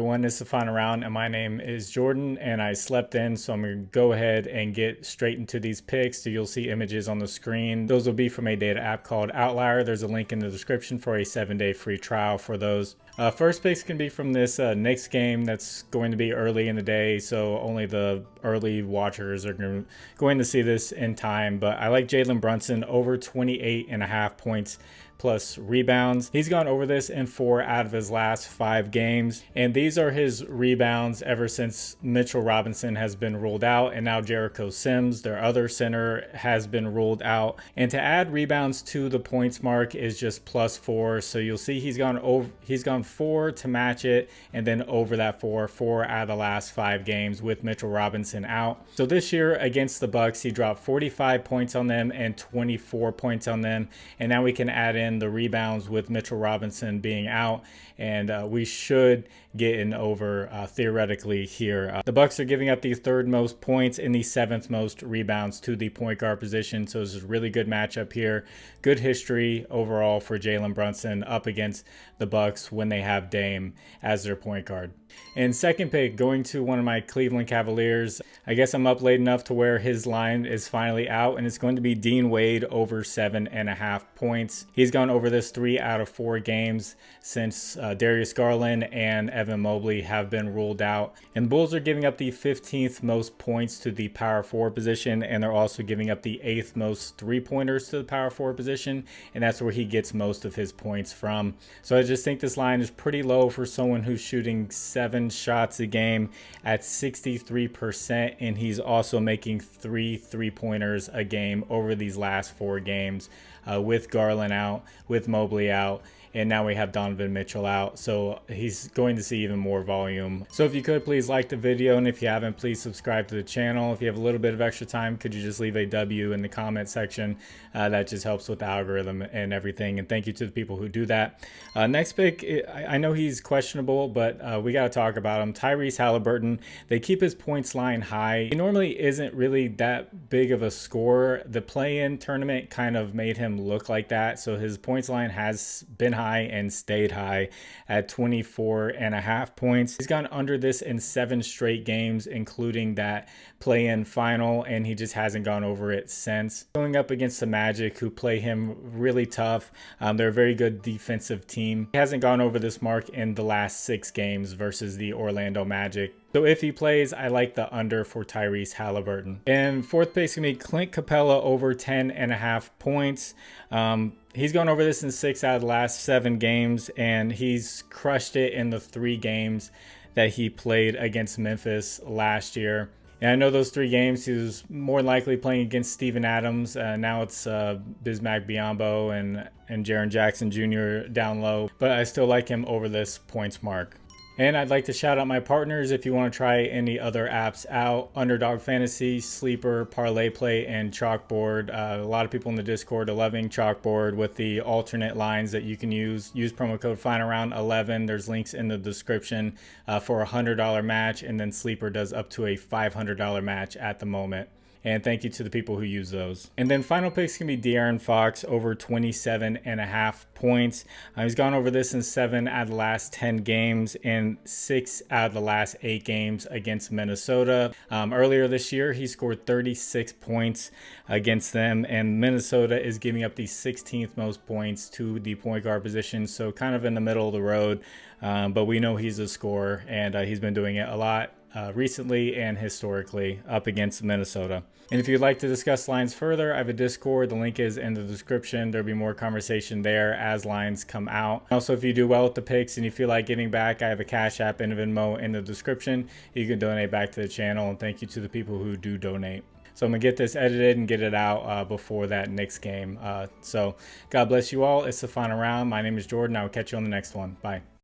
Everyone, this is the final round, and my name is Jordan, and I slept in, so I'm going to go ahead and get straight into these picks. So you'll see images on the screen. Those will be from a data app called Outlier. There's a link in the description for a 7-day free trial for those. First picks can be from this Knicks game that's going to be early in the day, so only the early watchers are going to see this in time. But I like Jalen Brunson over 28.5 points plus rebounds. He's gone over this in 4 out of his last 5 games, and these are his rebounds ever since Mitchell Robinson has been ruled out, and now Jericho Sims, their other center, has been ruled out. And to add rebounds to the points mark is just +4, so you'll see he's gone 4 to match it, and then over that 4 out of the last 5 games with Mitchell Robinson out. So this year against the Bucks, he dropped 45 points on them and 24 points on them, and now we can add in the rebounds with Mitchell Robinson being out, and we should get an over theoretically here. The Bucks are giving up the 3rd most points and the 7th most rebounds to the point guard position, so this is a really good matchup here. Good history overall for Jalen Brunson up against the Bucks when they have Dame as their point guard. And second pick, going to one of my Cleveland Cavaliers. I guess I'm up late enough to where his line is finally out, and it's going to be Dean Wade over 7.5 points. He's gone over this 3 out of 4 games since Darius Garland and Evan Mobley have been ruled out. And the Bulls are giving up the 15th most points to the power forward position, and they're also giving up the 8th most 3-pointers to the power forward position, and that's where he gets most of his points from. So I just think this line is pretty low for someone who's shooting 7 shots a game at 63%, and he's also making 3 3-pointers a game over these last 4 games with Garland out, with Mobley out, and now we have Donovan Mitchell out, so he's going to see even more volume. So if you could, please like the video, and if you haven't, please subscribe to the channel. If you have a little bit of extra time, could you just leave a W in the comment section? That just helps with the algorithm and everything, and thank you to the people who do that. Next pick, I know he's questionable, but we got to talk about him. Tyrese Halliburton. They keep his points line high. He normally isn't really that big of a scorer. The play-in tournament kind of made him look like that, so his points line has been high and stayed high at 24.5 points. He's gone under this in 7 straight games, including that play-in final, and he just hasn't gone over it since. Going up against the Magic, who play him really tough. They're a very good defensive team. He hasn't gone over this mark in the last 6 games versus the Orlando Magic. So if he plays, I like the under for Tyrese Halliburton. And fourth pick is going to be Clint Capella over 10.5 points. He's gone over this in 6 out of the last 7 games, and he's crushed it in the 3 games that he played against Memphis last year. And I know those 3 games he was more likely playing against Steven Adams. Now it's Bismack Biyombo and Jaren Jackson Jr. down low, but I still like him over this points mark. And I'd like to shout out my partners if you want to try any other apps out. Underdog Fantasy, Sleeper, ParlayPlay, and ChalkBoard. A lot of people in the Discord are loving ChalkBoard with the alternate lines that you can use. Use promo code FinalRound11. There's links in the description for a $100 match, and then Sleeper does up to a $500 match at the moment. And thank you to the people who use those. And then final picks can be De'Aaron Fox over 27.5 points. He's gone over this in 7 out of the last 10 games and 6 out of the last 8 games against Minnesota. Earlier this year, he scored 36 points against them, and Minnesota is giving up the 16th most points to the point guard position, so kind of in the middle of the road. But we know he's a scorer, and he's been doing it a lot recently and historically up against Minnesota. And if you'd like to discuss lines further, I have a Discord. The link is in the description. There'll be more conversation there as lines come out. Also, if you do well with the picks and you feel like giving back, I have a Cash App and a Venmo in the description. You can donate back to the channel, and thank you to the people who do donate. So I'm going to get this edited and get it out before that Knicks game. So God bless you all. It's the final round. My name is Jordan. I will catch you on the next one. Bye.